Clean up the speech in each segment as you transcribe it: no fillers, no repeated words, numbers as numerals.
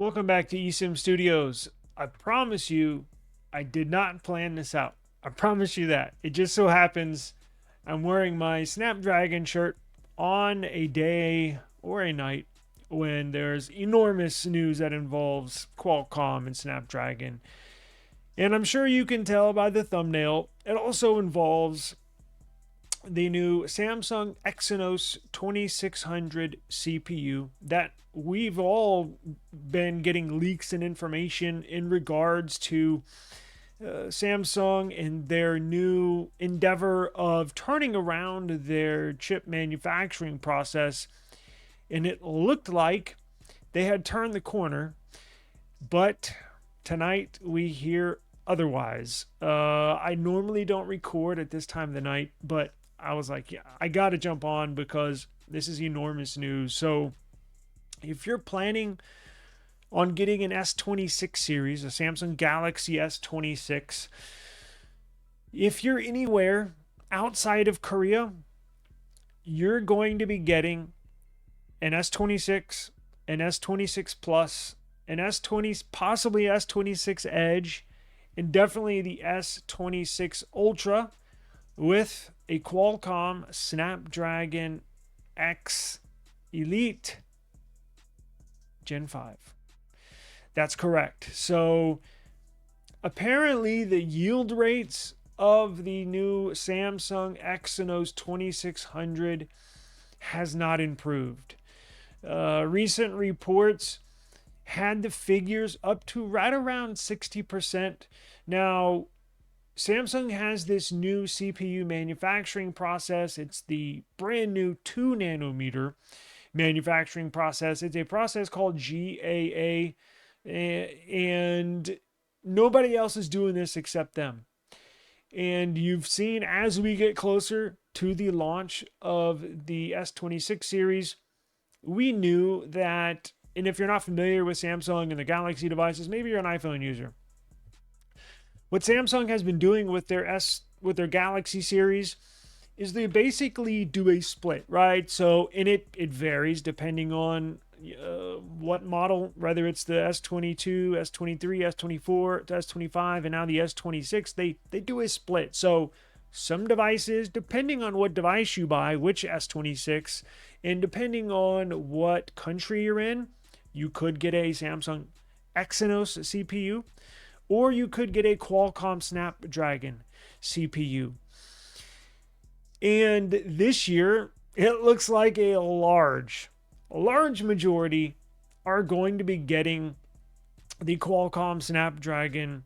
Welcome back to eSIMstudios. I promise you, I did not plan this out. I promise you that. It just so happens I'm wearing my Snapdragon shirt on a day or a night when there's enormous news that involves Qualcomm and Snapdragon. And I'm sure you can tell by the thumbnail, it also involves the new Samsung Exynos 2600 CPU that we've all been getting leaks and information in regards to Samsung and their new endeavor of turning around their chip manufacturing process. And it looked like they had turned the corner, but tonight we hear otherwise. I normally don't record at this time of the night, but I was like, yeah, I got to jump on because this is enormous news. So if you're planning on getting an S26 series, a Samsung Galaxy S26, if you're anywhere outside of Korea, you're going to be getting an S26, an S26 Plus, an S20, possibly S26 Edge, and definitely the S26 Ultra with a Qualcomm Snapdragon X Elite Gen 5. That's correct. So apparently the yield rates of the new Samsung Exynos 2600 has not improved. Recent reports had the figures up to right around 60%. Now, Samsung has this new CPU manufacturing process. It's the brand new 2 nanometer manufacturing process. It's a process called GAA, and nobody else is doing this except them. And you've seen as we get closer to the launch of the S26 series, we knew that, and if you're not familiar with Samsung and the Galaxy devices, maybe you're an iPhone user. What Samsung has been doing with their Galaxy series is they basically do a split, right? So in it varies depending on what model, whether it's the S22, S23, S24, S25, and now the S26. They do a split. So some devices, depending on what device you buy, which S26, and depending on what country you're in, you could get a Samsung Exynos CPU, or you could get a Qualcomm Snapdragon CPU. And this year, it looks like a large majority are going to be getting the Qualcomm Snapdragon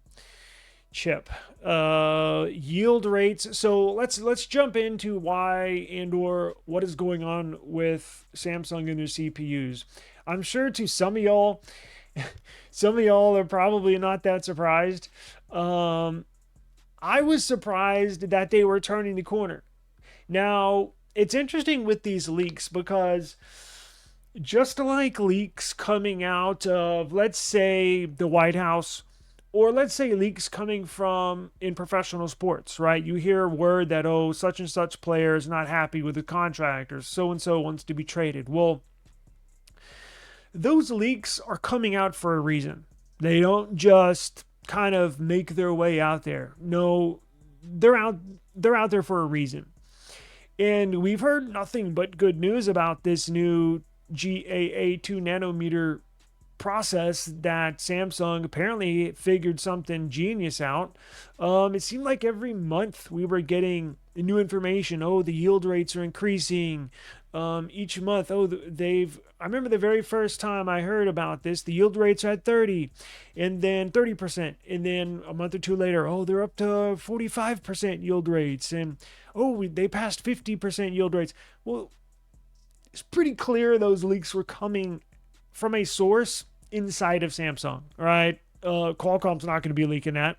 chip. Yield rates. So let's jump into why and or what is going on with Samsung and their CPUs. I'm sure to some of y'all are probably not that surprised. I was surprised that they were turning the corner. Now, it's interesting with these leaks because just like leaks coming out of, let's say, the White House, or let's say leaks coming from in professional sports, right? You hear word that, oh, such and such player is not happy with the contract, or so and so wants to be traded. Well, those leaks are coming out for a reason. They don't just kind of make their way out there. No, they're out there for a reason. And we've heard nothing but good news about this new GAA 2 nanometer process that Samsung apparently figured something genius out. It seemed like every month we were getting new information. Oh, the yield rates are increasing. Each month, I remember the very first time I heard about this, the yield rates are at 30 and then 30%. And then a month or two later, oh, they're up to 45% yield rates. And oh, they passed 50% yield rates. Well, it's pretty clear those leaks were coming from a source inside of Samsung, right? Qualcomm's not going to be leaking that.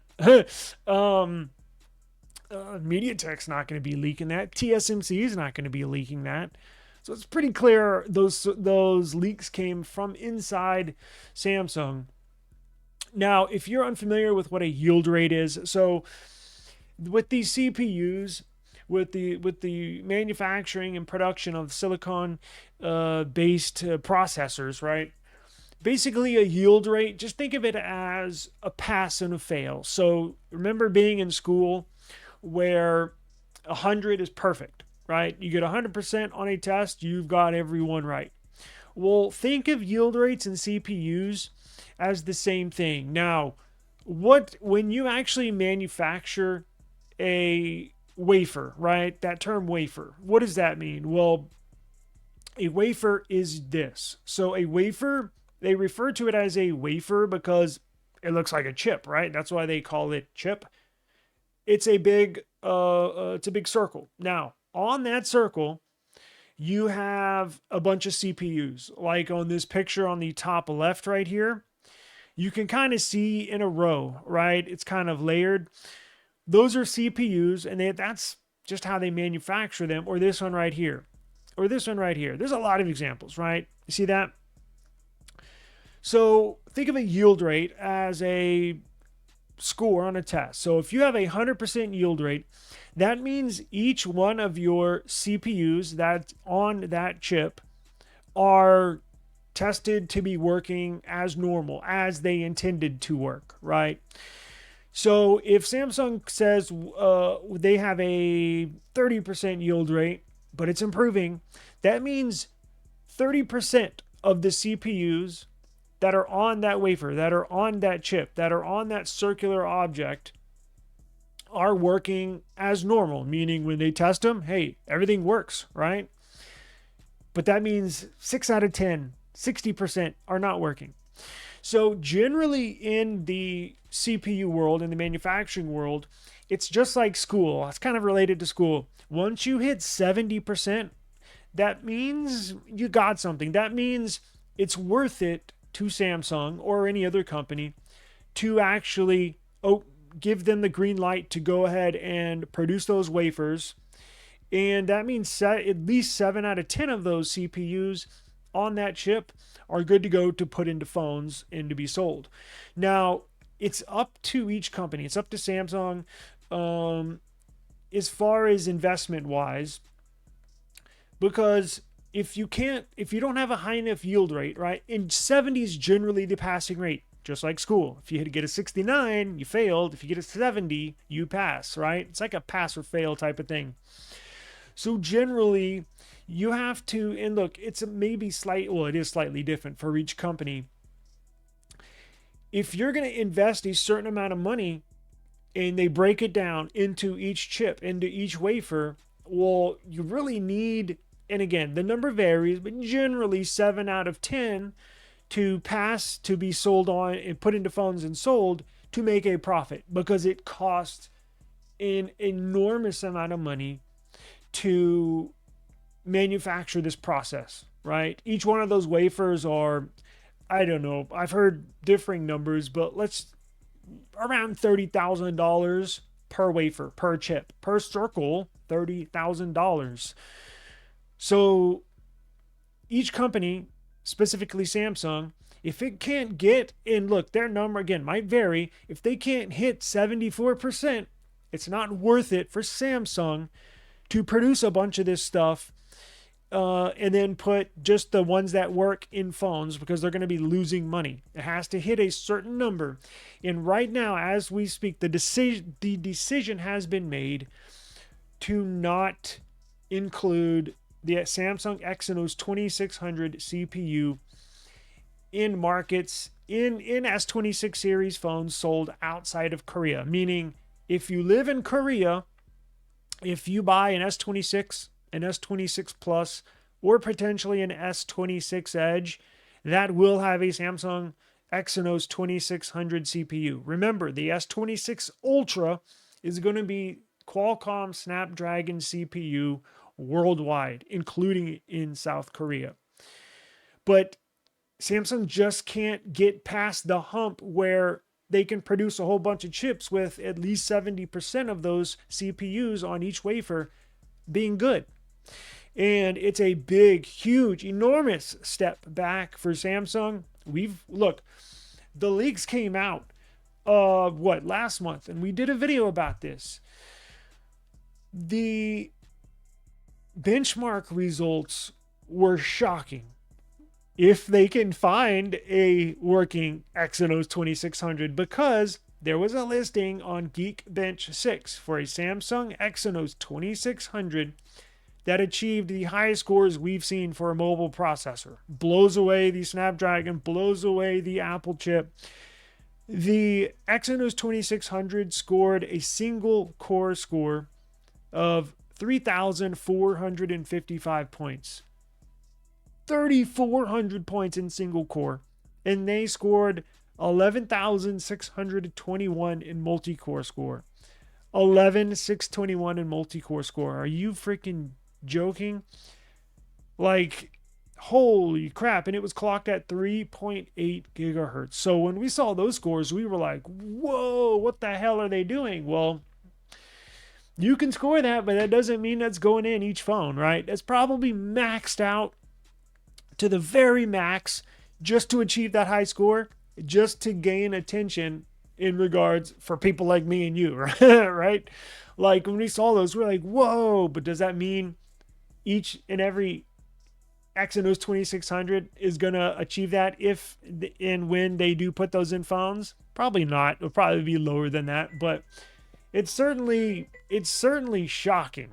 MediaTek's not going to be leaking that. TSMC is not going to be leaking that. So it's pretty clear those leaks came from inside Samsung. Now, if you're unfamiliar with what a yield rate is, so with these CPUs, with the manufacturing and production of silicon based processors, right? Basically, a yield rate, just think of it as a pass and a fail. So remember being in school where 100 is perfect, right? You get 100% on a test, you've got everyone right. Well, think of yield rates and CPUs as the same thing. Now, when you actually manufacture a wafer, right? That term wafer, what does that mean? Well, a wafer is this. So a wafer, they refer to it as a wafer because it looks like a chip, right? That's why they call it chip. It's a big circle. Now, on that circle, you have a bunch of CPUs. Like on this picture on the top left right here, you can kind of see in a row, right? It's kind of layered. Those are CPUs, and that's just how they manufacture them. Or this one right here, or this one right here. There's a lot of examples, right? You see that? So think of a yield rate as a score on a test. So if you have a 100% yield rate, that means each one of your CPUs that's on that chip are tested to be working as normal, as they intended to work, right? So if Samsung says they have a 30% yield rate, but it's improving, that means 30% of the CPUs that are on that wafer, that are on that chip, that are on that circular object are working as normal, meaning when they test them, hey, everything works, right? But that means 6 out of 10, 60% are not working. So generally in the CPU world, in the manufacturing world, it's just like school. It's kind of related to school. Once you hit 70%, that means you got something. That means it's worth it to Samsung or any other company to actually give them the green light to go ahead and produce those wafers. And that means at least 7 out of 10 of those CPUs on that chip are good to go to put into phones and to be sold. Now, it's up to each company. It's up to Samsung as far as investment wise, because if you don't have a high enough yield rate, right? And 70 is generally the passing rate, just like school. If you get a 69, you failed. If you get a 70, you pass, right? It's like a pass or fail type of thing. So generally, you have to, and look, it is slightly different for each company. If you're going to invest a certain amount of money and they break it down into each chip, into each wafer, well, you really need, and again, the number varies, but generally 7 out of 10 to pass, to be sold on and put into phones and sold to make a profit, because it costs an enormous amount of money to manufacture this process, right? Each one of those wafers are, I don't know, I've heard differing numbers, but around $30,000 per wafer, per chip, per circle, $30,000. So each company, specifically Samsung, if it can't get, and look, their number again might vary, if they can't hit 74%, it's not worth it for Samsung to produce a bunch of this stuff and then put just the ones that work in phones, because they're going to be losing money. It has to hit a certain number. And right now, as we speak, the decision has been made to not include the Samsung Exynos 2600 CPU in markets in S26 series phones sold outside of Korea. Meaning, if you live in Korea, if you buy an S26, an S26 Plus, or potentially an S26 Edge, that will have a Samsung Exynos 2600 CPU. Remember, the S26 Ultra is going to be Qualcomm Snapdragon CPU worldwide, including in South Korea. But Samsung just can't get past the hump where they can produce a whole bunch of chips with at least 70% of those CPUs on each wafer being good. And it's a big, huge, enormous step back for Samsung. Look, the leaks came out last month, and we did a video about this. The benchmark results were shocking. if they can find a working Exynos 2600, because there was a listing on Geekbench 6 for a Samsung Exynos 2600 that achieved the highest scores we've seen for a mobile processor. Blows away the Snapdragon, blows away the Apple chip. The Exynos 2600 scored a single core score of 3,455 points. 3,400 points in single core. And they scored 11,621 in multi-core score. 11,621 in multi-core score. Are you freaking joking? Like, holy crap. And it was clocked at 3.8 gigahertz. So when we saw those scores, we were like, whoa, what the hell are they doing? Well, you can score that, but that doesn't mean that's going in each phone, right? That's probably maxed out to the very max just to achieve that high score, just to gain attention in regards for people like me and you, right? Like when we saw those, we're like, whoa, but does that mean each and every Exynos 2600 is going to achieve that if and when they do put those in phones? Probably not. It'll probably be lower than that, but it's certainly shocking